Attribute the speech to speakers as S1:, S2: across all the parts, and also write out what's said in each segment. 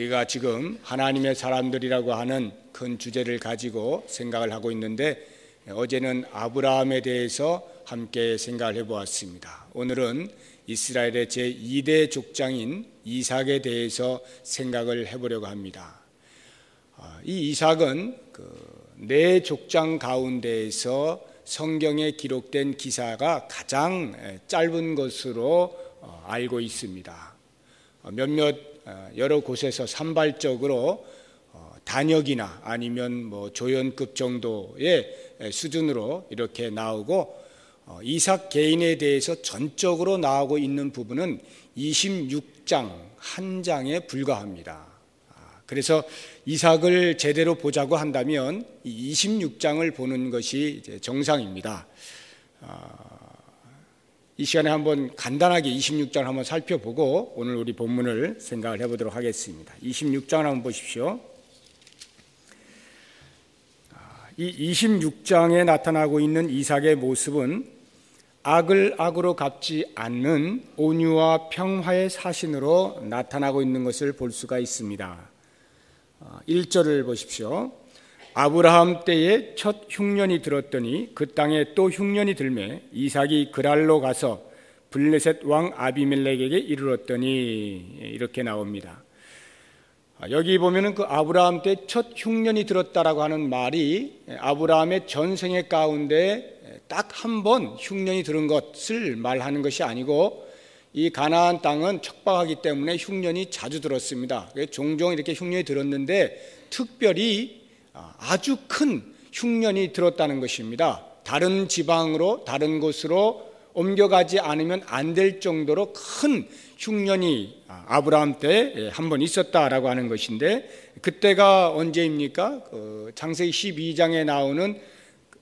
S1: 우리가 지금 하나님의 사람들이라고 하는 큰 주제를 가지고 생각을 하고 있는데, 어제는 아브라함에 대해서 함께 생각을 해보았습니다. 오늘은 이스라엘의 제2대 족장인 이삭에 대해서 생각을 해보려고 합니다. 이 이삭은 네 족장 가운데에서 성경에 기록된 기사가 가장 짧은 것으로 알고 있습니다. 여러 곳에서 산발적으로 단역이나 아니면 조연급 정도의 수준으로 이렇게 나오고, 이삭 개인에 대해서 전적으로 나오고 있는 부분은 26장 한 장에 불과합니다. 그래서 이삭을 제대로 보자고 한다면 이 26장을 보는 것이 정상입니다. 이 시간에 한번 간단하게 26장을 한번 살펴보고 오늘 우리 본문을 생각을 해보도록 하겠습니다. 26장을 한번 보십시오. 이 26장에 나타나고 있는 이삭의 모습은 악을 악으로 갚지 않는 온유와 평화의 사신으로 나타나고 있는 것을 볼 수가 있습니다. 1절을 보십시오. 아브라함 때에 첫 흉년이 들었더니 그 땅에 또 흉년이 들매 이삭이 그랄로 가서 블레셋 왕 아비멜렉에게 이르렀더니, 이렇게 나옵니다. 여기 보면은 그 아브라함 때 첫 흉년이 들었다라고 하는 말이 아브라함의 전생애 가운데 딱 한 번 흉년이 들은 것을 말하는 것이 아니고, 이 가나안 땅은 척박하기 때문에 흉년이 자주 들었습니다. 종종 이렇게 흉년이 들었는데 특별히 아주 큰 흉년이 들었다는 것입니다. 다른 지방으로, 다른 곳으로 옮겨가지 않으면 안 될 정도로 큰 흉년이 아브라함 때 한 번 있었다라고 하는 것인데, 그때가 언제입니까? 창세기 12장에 나오는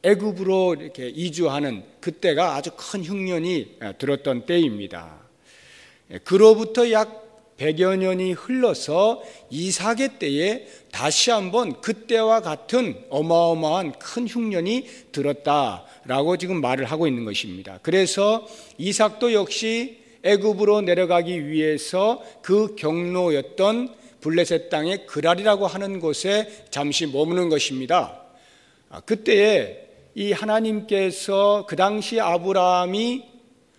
S1: 애굽으로 이렇게 이주하는 그때가 아주 큰 흉년이 들었던 때입니다. 그로부터 약 100여 년이 흘러서 이삭의 때에 다시 한번 그때와 같은 어마어마한 큰 흉년이 들었다라고 지금 말을 하고 있는 것입니다. 그래서 이삭도 역시 애굽으로 내려가기 위해서 그 경로였던 블레셋 땅의 그랄이라고 하는 곳에 잠시 머무는 것입니다. 그때에 이 하나님께서 그 당시 아브라함이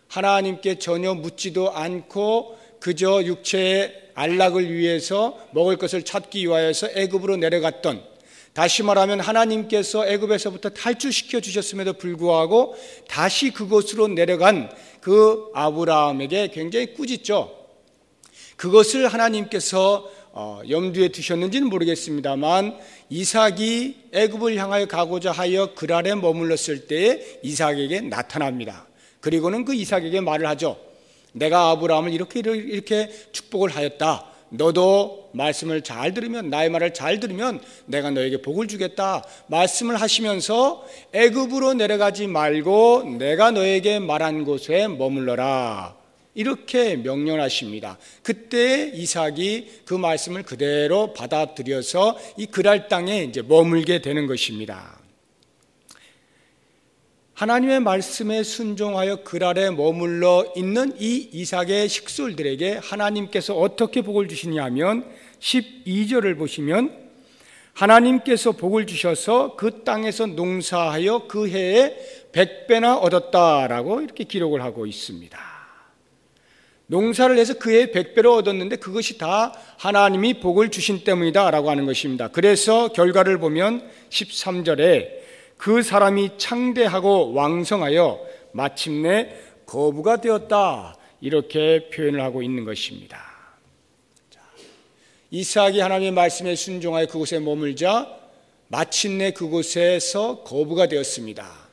S1: 하나님께 전혀 묻지도 않고 그저 육체의 안락을 위해서 먹을 것을 찾기 위하여서 애굽으로 내려갔던, 다시 말하면 하나님께서 애굽에서부터 탈출시켜 주셨음에도 불구하고 다시 그곳으로 내려간 그 아브라함에게 굉장히 꾸짖죠. 그것을 하나님께서 염두에 두셨는지는 모르겠습니다만, 이삭이 애굽을 향하여 가고자 하여 그랄에 머물렀을 때에 이삭에게 나타납니다. 그리고는 그 이삭에게 말을 하죠. 내가 아브라함을 이렇게 축복을 하였다. 너도 말씀을 잘 들으면, 나의 말을 잘 들으면 내가 너에게 복을 주겠다 말씀을 하시면서 애굽으로 내려가지 말고 내가 너에게 말한 곳에 머물러라, 이렇게 명령하십니다. 그때 이삭이 그 말씀을 그대로 받아들여서 이 그랄 땅에 이제 머물게 되는 것입니다. 하나님의 말씀에 순종하여 그랄에 머물러 있는 이 이삭의 식솔들에게 하나님께서 어떻게 복을 주시냐면 12절을 보시면, 하나님께서 복을 주셔서 그 땅에서 농사하여 그 해에 100배나 얻었다라고 이렇게 기록을 하고 있습니다. 농사를 해서 그 해에 100배를 얻었는데 그것이 다 하나님이 복을 주신 때문이다 라고 하는 것입니다. 그래서 결과를 보면 13절에 그 사람이 창대하고 왕성하여 마침내 거부가 되었다, 이렇게 표현을 하고 있는 것입니다. 이삭이 하나님의 말씀에 순종하여 그곳에 머물자 마침내 그곳에서 거부가 되었습니다.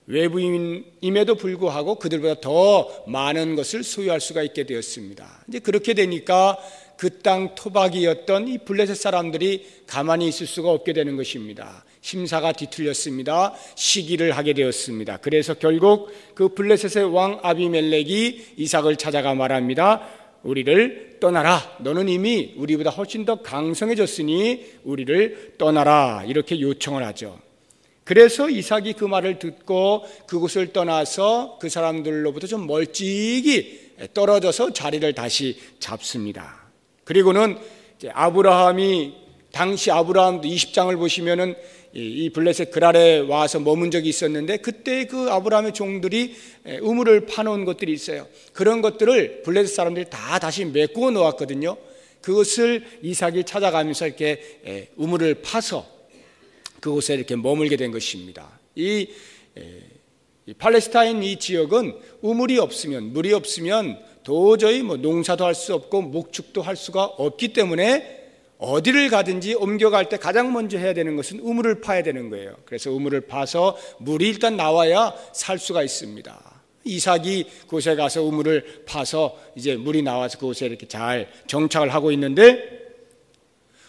S1: 외부인임에도 불구하고 그들보다 더 많은 것을 소유할 수가 있게 되었습니다. 이제 그렇게 되니까 그 땅 토박이었던 이 블레셋 사람들이 가만히 있을 수가 없게 되는 것입니다. 심사가 뒤틀렸습니다. 시기를 하게 되었습니다. 그래서 결국 그 블레셋의 왕 아비멜렉이 이삭을 찾아가 말합니다. 우리를 떠나라. 너는 이미 우리보다 훨씬 더 강성해졌으니 우리를 떠나라. 이렇게 요청을 하죠. 그래서 이삭이 그 말을 듣고 그곳을 떠나서 그 사람들로부터 좀 멀찍이 떨어져서 자리를 다시 잡습니다. 그리고는 아브라함이 당시 아브라함도 20장을 보시면은 이 블레셋 그랄에 와서 머문 적이 있었는데 그때 그 아브라함의 종들이 우물을 파놓은 것들이 있어요. 그런 것들을 블레셋 사람들이 다 다시 메꾸어 놓았거든요. 그것을 이삭이 찾아가면서 이렇게 우물을 파서 그곳에 이렇게 머물게 된 것입니다. 이 팔레스타인 이 지역은 우물이 없으면, 물이 없으면 도저히 농사도 할 수 없고 목축도 할 수가 없기 때문에 어디를 가든지 옮겨갈 때 가장 먼저 해야 되는 것은 우물을 파야 되는 거예요. 그래서 우물을 파서 물이 일단 나와야 살 수가 있습니다. 이삭이 그곳에 가서 우물을 파서 이제 물이 나와서 그곳에 이렇게 잘 정착을 하고 있는데,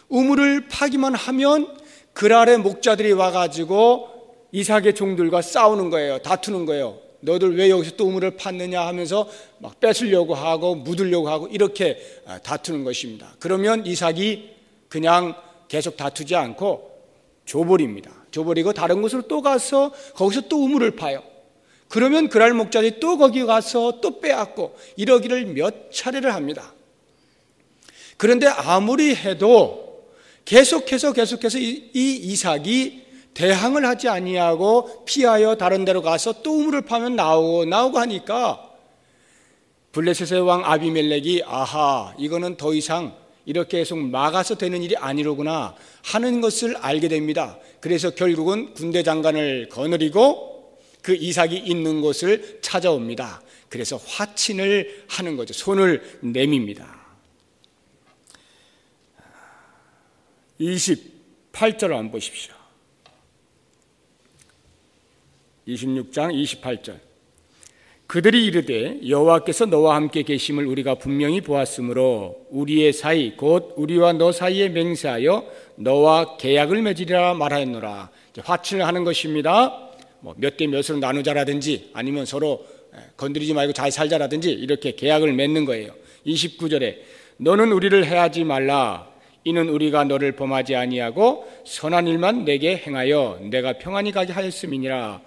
S1: 우물을 파기만 하면 그랄의 목자들이 와가지고 이삭의 종들과 싸우는 거예요. 다투는 거예요. 너들 왜 여기서 또 우물을 팠느냐 하면서 막 뺏으려고 하고 묻으려고 하고 이렇게 다투는 것입니다. 그러면 이삭이 그냥 계속 다투지 않고 줘버립니다. 줘버리고 다른 곳으로 또 가서 거기서 또 우물을 파요. 그러면 그랄 목자들이 또 거기 가서 또 빼앗고 이러기를 몇 차례를 합니다. 그런데 아무리 해도 계속해서 이 이삭이 대항을 하지 아니하고 피하여 다른 데로 가서 또 우물을 파면 나오고 하니까 블레셋의 왕 아비멜렉이 아하, 이거는 더 이상 이렇게 계속 막아서 되는 일이 아니로구나 하는 것을 알게 됩니다. 그래서 결국은 군대 장관을 거느리고 그 이삭이 있는 곳을 찾아옵니다. 그래서 화친을 하는 거죠. 손을 내밉니다. 28절을 한번 보십시오. 26장 28절. 그들이 이르되 여호와께서 너와 함께 계심을 우리가 분명히 보았으므로 우리의 사이 곧 우리와 너 사이에 맹세하여 너와 계약을 맺으리라 말하였노라. 화친을 하는 것입니다. 몇 대 몇으로 나누자라든지 아니면 서로 건드리지 말고 잘 살자라든지 이렇게 계약을 맺는 거예요. 29절에 너는 우리를 해하지 말라. 이는 우리가 너를 범하지 아니하고 선한 일만 내게 행하여 내가 평안히 가게 하였음이니라.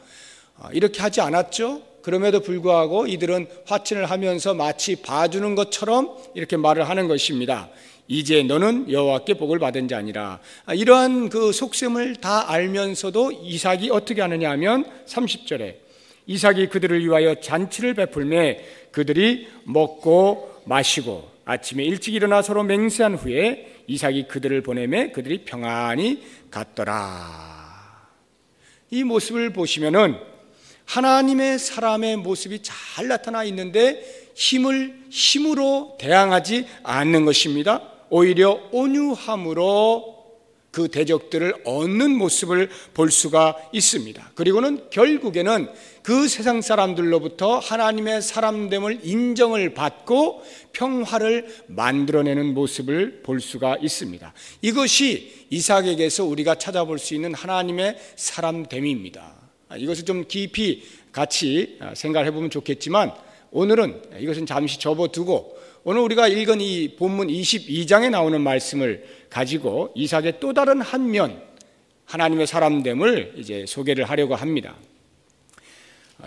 S1: 이렇게 하지 않았죠? 그럼에도 불구하고 이들은 화친을 하면서 마치 봐주는 것처럼 이렇게 말을 하는 것입니다. 이제 너는 여호와께 복을 받은 자니라. 이러한 그 속셈을 다 알면서도 이삭이 어떻게 하느냐 하면 30절에 이삭이 그들을 위하여 잔치를 베풀매 그들이 먹고 마시고 아침에 일찍 일어나 서로 맹세한 후에 이삭이 그들을 보내매 그들이 평안히 갔더라. 이 모습을 보시면은 하나님의 사람의 모습이 잘 나타나 있는데 힘으로 대항하지 않는 것입니다. 오히려 온유함으로 그 대적들을 얻는 모습을 볼 수가 있습니다. 그리고는 결국에는 그 세상 사람들로부터 하나님의 사람됨을 인정을 받고 평화를 만들어내는 모습을 볼 수가 있습니다. 이것이 이삭에게서 우리가 찾아볼 수 있는 하나님의 사람됨입니다. 이것을 좀 깊이 같이 생각을 해보면 좋겠지만 오늘은 이것은 잠시 접어두고 오늘 우리가 읽은 이 본문 22장에 나오는 말씀을 가지고 이삭의 또 다른 한 면, 하나님의 사람됨을 이제 소개를 하려고 합니다.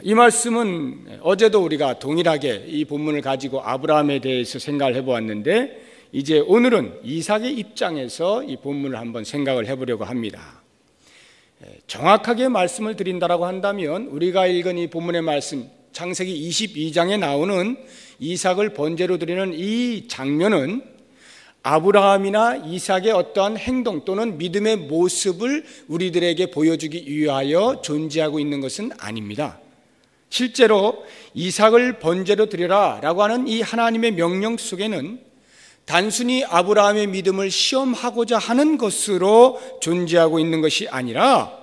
S1: 이 말씀은 어제도 우리가 동일하게 이 본문을 가지고 아브라함에 대해서 생각을 해보았는데 이제 오늘은 이삭의 입장에서 이 본문을 한번 생각을 해보려고 합니다. 정확하게 말씀을 드린다라고 한다면 우리가 읽은 이 본문의 말씀 창세기 22장에 나오는 이삭을 번제로 드리는 이 장면은 아브라함이나 이삭의 어떠한 행동 또는 믿음의 모습을 우리들에게 보여주기 위하여 존재하고 있는 것은 아닙니다. 실제로 이삭을 번제로 드리라 라고 하는 이 하나님의 명령 속에는 단순히 아브라함의 믿음을 시험하고자 하는 것으로 존재하고 있는 것이 아니라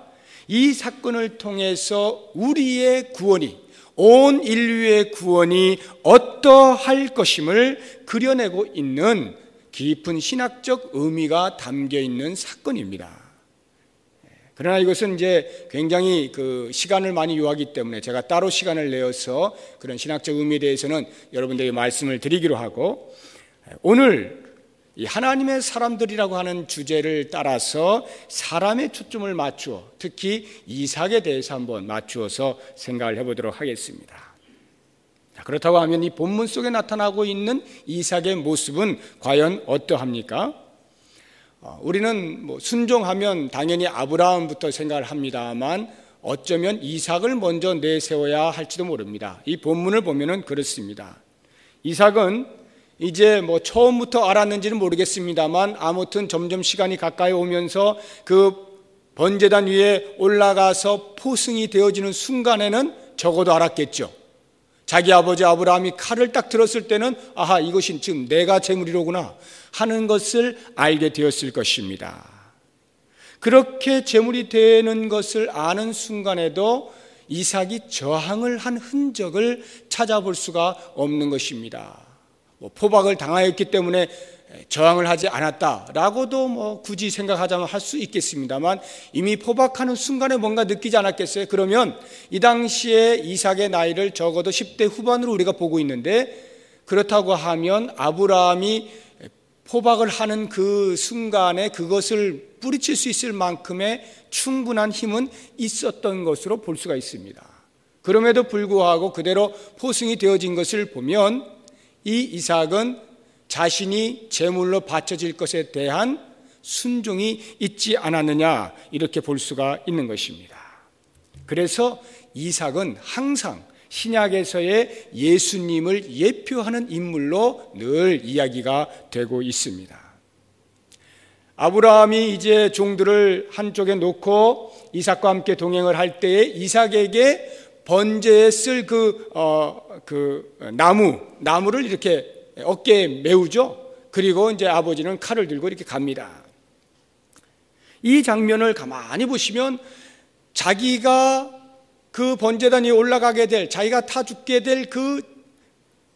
S1: 이 사건을 통해서 우리의 구원이, 온 인류의 구원이 어떠할 것임을 그려내고 있는 깊은 신학적 의미가 담겨 있는 사건입니다. 그러나 이것은 이제 굉장히 그 시간을 많이 요하기 때문에 제가 따로 시간을 내어서 그런 신학적 의미에 대해서는 여러분들에게 말씀을 드리기로 하고, 오늘 이 하나님의 사람들이라고 하는 주제를 따라서 사람의 초점을 맞추어 특히 이삭에 대해서 한번 맞추어서 생각을 해보도록 하겠습니다. 그렇다고 하면 이 본문 속에 나타나고 있는 이삭의 모습은 과연 어떠합니까? 우리는 순종하면 당연히 아브라함부터 생각을 합니다만 어쩌면 이삭을 먼저 내세워야 할지도 모릅니다. 이 본문을 보면은 그렇습니다. 이삭은 이제 처음부터 알았는지는 모르겠습니다만 아무튼 점점 시간이 가까이 오면서 그 번제단 위에 올라가서 포승이 되어지는 순간에는 적어도 알았겠죠. 자기 아버지 아브라함이 칼을 딱 들었을 때는 아하, 이것이 지금 내가 제물이로구나 하는 것을 알게 되었을 것입니다. 그렇게 제물이 되는 것을 아는 순간에도 이삭이 저항을 한 흔적을 찾아볼 수가 없는 것입니다. 포박을 당하였기 때문에 저항을 하지 않았다라고도 굳이 생각하자면 할 수 있겠습니다만 이미 포박하는 순간에 뭔가 느끼지 않았겠어요? 그러면 이 당시에 이삭의 나이를 적어도 10대 후반으로 우리가 보고 있는데, 그렇다고 하면 아브라함이 포박을 하는 그 순간에 그것을 뿌리칠 수 있을 만큼의 충분한 힘은 있었던 것으로 볼 수가 있습니다. 그럼에도 불구하고 그대로 포승이 되어진 것을 보면 이 이삭은 자신이 제물로 바쳐질 것에 대한 순종이 있지 않았느냐, 이렇게 볼 수가 있는 것입니다. 그래서 이삭은 항상 신약에서의 예수님을 예표하는 인물로 늘 이야기가 되고 있습니다. 아브라함이 이제 종들을 한쪽에 놓고 이삭과 함께 동행을 할 때에 이삭에게 번제에 쓸 나무를 이렇게 어깨에 메우죠. 그리고 이제 아버지는 칼을 들고 이렇게 갑니다. 이 장면을 가만히 보시면 자기가 그 번제단 위에 올라가게 될, 자기가 타 죽게 될 그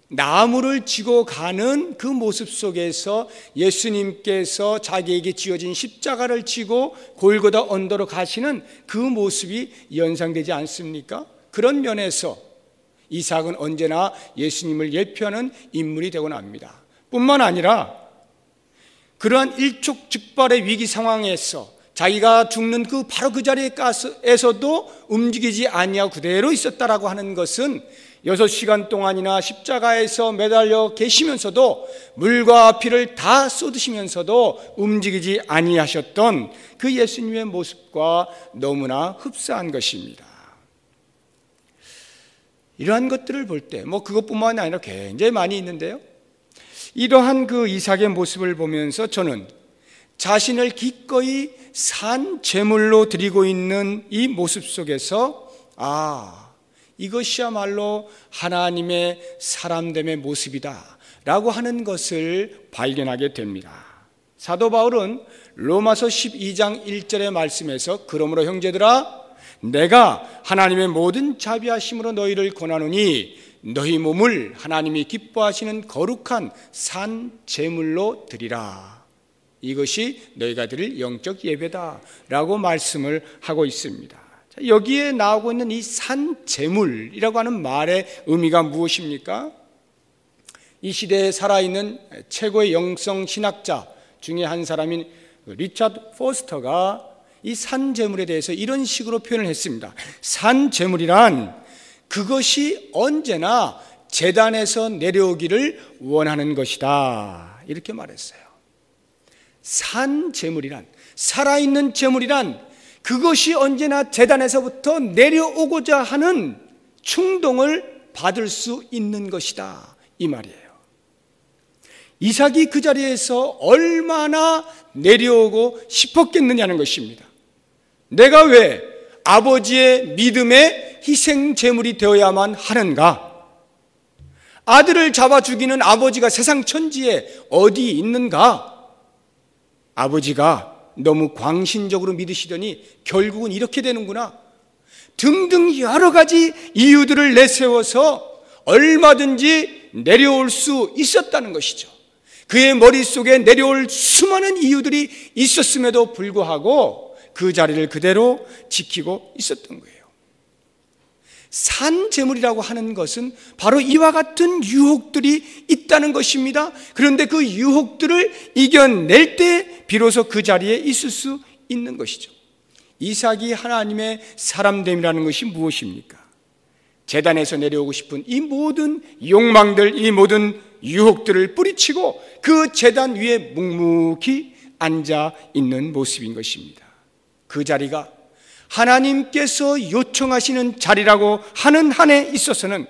S1: 나무를 지고 가는 그 모습 속에서 예수님께서 자기에게 지어진 십자가를 지고 골고다 언더로 가시는 그 모습이 연상되지 않습니까? 그런 면에서 이삭은 언제나 예수님을 예표하는 인물이 되곤 합니다. 뿐만 아니라 그러한 일촉즉발의 위기 상황에서 자기가 죽는 바로 그 자리에서도 움직이지 아니하고 그대로 있었다라고 하는 것은 6시간 동안이나 십자가에서 매달려 계시면서도 물과 피를 다 쏟으시면서도 움직이지 아니하셨던 그 예수님의 모습과 너무나 흡사한 것입니다. 이러한 것들을 볼 때 그것뿐만 아니라 굉장히 많이 있는데요, 이러한 그 이삭의 모습을 보면서 저는 자신을 기꺼이 산 제물로 드리고 있는 이 모습 속에서 이것이야말로 하나님의 사람됨의 모습이다 라고 하는 것을 발견하게 됩니다. 사도 바울은 로마서 12장 1절의 말씀에서 그러므로 형제들아 내가 하나님의 모든 자비하심으로 너희를 권하노니 너희 몸을 하나님이 기뻐하시는 거룩한 산 제물로 드리라. 이것이 너희가 드릴 영적 예배다 라고 말씀을 하고 있습니다. 여기에 나오고 있는 이 산 제물이라고 하는 말의 의미가 무엇입니까? 이 시대에 살아있는 최고의 영성 신학자 중에 한 사람인 리차드 포스터가 이 산 제물에 대해서 이런 식으로 표현을 했습니다. 산 제물이란 그것이 언제나 제단에서 내려오기를 원하는 것이다, 이렇게 말했어요. 산 제물이란, 살아있는 제물이란 그것이 언제나 제단에서부터 내려오고자 하는 충동을 받을 수 있는 것이다, 이 말이에요. 이삭이 그 자리에서 얼마나 내려오고 싶었겠느냐는 것입니다. 내가 왜 아버지의 믿음의 희생 제물이 되어야만 하는가? 아들을 잡아 죽이는 아버지가 세상 천지에 어디 있는가? 아버지가 너무 광신적으로 믿으시더니 결국은 이렇게 되는구나 등등 여러 가지 이유들을 내세워서 얼마든지 내려올 수 있었다는 것이죠. 그의 머릿속에 내려올 수많은 이유들이 있었음에도 불구하고 그 자리를 그대로 지키고 있었던 거예요. 산 제물이라고 하는 것은 바로 이와 같은 유혹들이 있다는 것입니다. 그런데 그 유혹들을 이겨낼 때 비로소 그 자리에 있을 수 있는 것이죠. 이삭이 하나님의 사람됨이라는 것이 무엇입니까? 제단에서 내려오고 싶은 이 모든 욕망들, 이 모든 유혹들을 뿌리치고 그 제단 위에 묵묵히 앉아 있는 모습인 것입니다. 그 자리가 하나님께서 요청하시는 자리라고 하는 한에 있어서는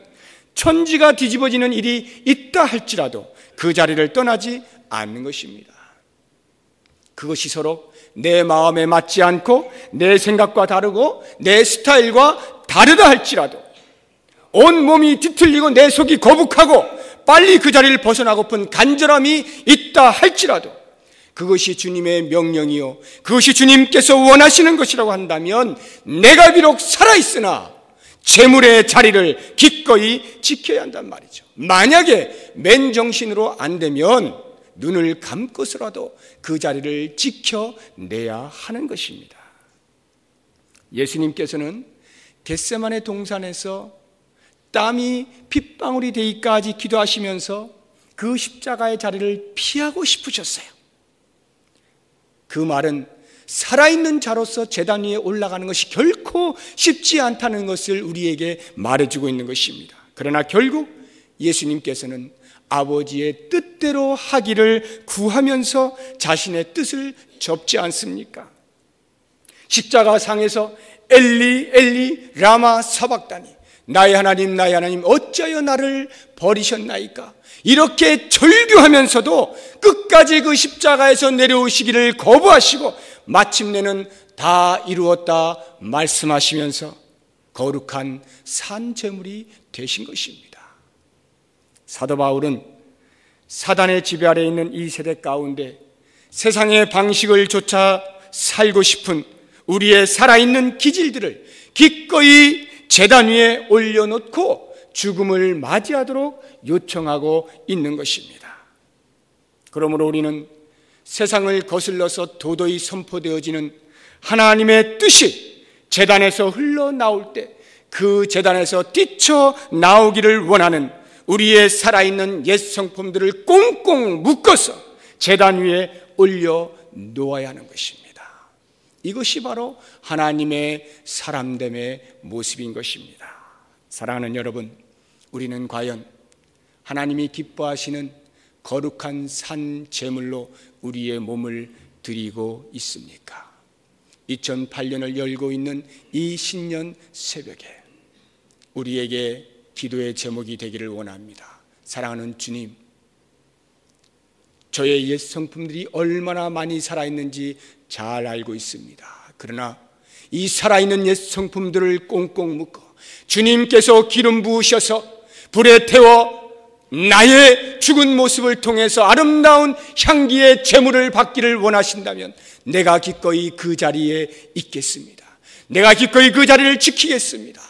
S1: 천지가 뒤집어지는 일이 있다 할지라도 그 자리를 떠나지 않는 것입니다. 그것이 서로 내 마음에 맞지 않고 내 생각과 다르고 내 스타일과 다르다 할지라도, 온 몸이 뒤틀리고 내 속이 거북하고 빨리 그 자리를 벗어나고픈 간절함이 있다 할지라도, 그것이 주님의 명령이요 그것이 주님께서 원하시는 것이라고 한다면 내가 비록 살아있으나 재물의 자리를 기꺼이 지켜야 한단 말이죠. 만약에 맨정신으로 안 되면 눈을 감고서라도 그 자리를 지켜내야 하는 것입니다. 예수님께서는 겟세마네 동산에서 땀이 핏방울이 되기까지 기도하시면서 그 십자가의 자리를 피하고 싶으셨어요. 그 말은 살아있는 자로서 제단 위에 올라가는 것이 결코 쉽지 않다는 것을 우리에게 말해주고 있는 것입니다. 그러나 결국 예수님께서는 아버지의 뜻대로 하기를 구하면서 자신의 뜻을 접지 않습니까? 십자가 상에서 엘리 엘리 라마 사박다니, 나의 하나님 나의 하나님 어찌하여 나를 버리셨나이까, 이렇게 절규하면서도 끝까지 그 십자가에서 내려오시기를 거부하시고 마침내는 다 이루었다 말씀하시면서 거룩한 산제물이 되신 것입니다. 사도 바울은 사단의 지배 아래 있는 이 세대 가운데 세상의 방식을 좇아 살고 싶은 우리의 살아있는 기질들을 기꺼이 제단 위에 올려놓고 죽음을 맞이하도록 요청하고 있는 것입니다. 그러므로 우리는 세상을 거슬러서 도도히 선포되어지는 하나님의 뜻이 제단에서 흘러나올 때 그 제단에서 뛰쳐나오기를 원하는 우리의 살아있는 옛 성품들을 꽁꽁 묶어서 제단 위에 올려놓아야 하는 것입니다. 이것이 바로 하나님의 사람됨의 모습인 것입니다. 사랑하는 여러분, 우리는 과연 하나님이 기뻐하시는 거룩한 산 제물로 우리의 몸을 드리고 있습니까? 2008년을 열고 있는 이 신년 새벽에 우리에게 기도의 제목이 되기를 원합니다. 사랑하는 주님, 저의 옛 성품들이 얼마나 많이 살아있는지 잘 알고 있습니다. 그러나 이 살아있는 옛 성품들을 꽁꽁 묶어 주님께서 기름 부으셔서 불에 태워 나의 죽은 모습을 통해서 아름다운 향기의 제물을 받기를 원하신다면 내가 기꺼이 그 자리에 있겠습니다. 내가 기꺼이 그 자리를 지키겠습니다.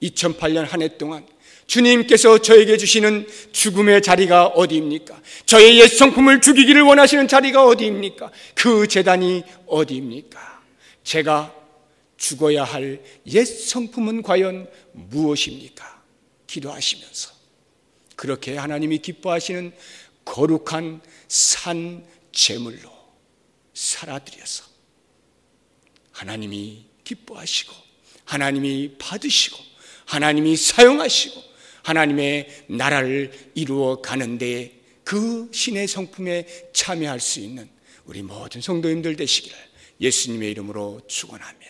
S1: 2008년 한 해 동안 주님께서 저에게 주시는 죽음의 자리가 어디입니까? 저의 옛 성품을 죽이기를 원하시는 자리가 어디입니까? 그 제단이 어디입니까? 제가 죽어야 할 옛 성품은 과연 무엇입니까? 기도하시면서 그렇게 하나님이 기뻐하시는 거룩한 산 제물로 살아드려서 하나님이 기뻐하시고 하나님이 받으시고 하나님이 사용하시고 하나님의 나라를 이루어 가는 데에 그 신의 성품에 참여할 수 있는 우리 모든 성도님들 되시기를 예수님의 이름으로 축원합니다.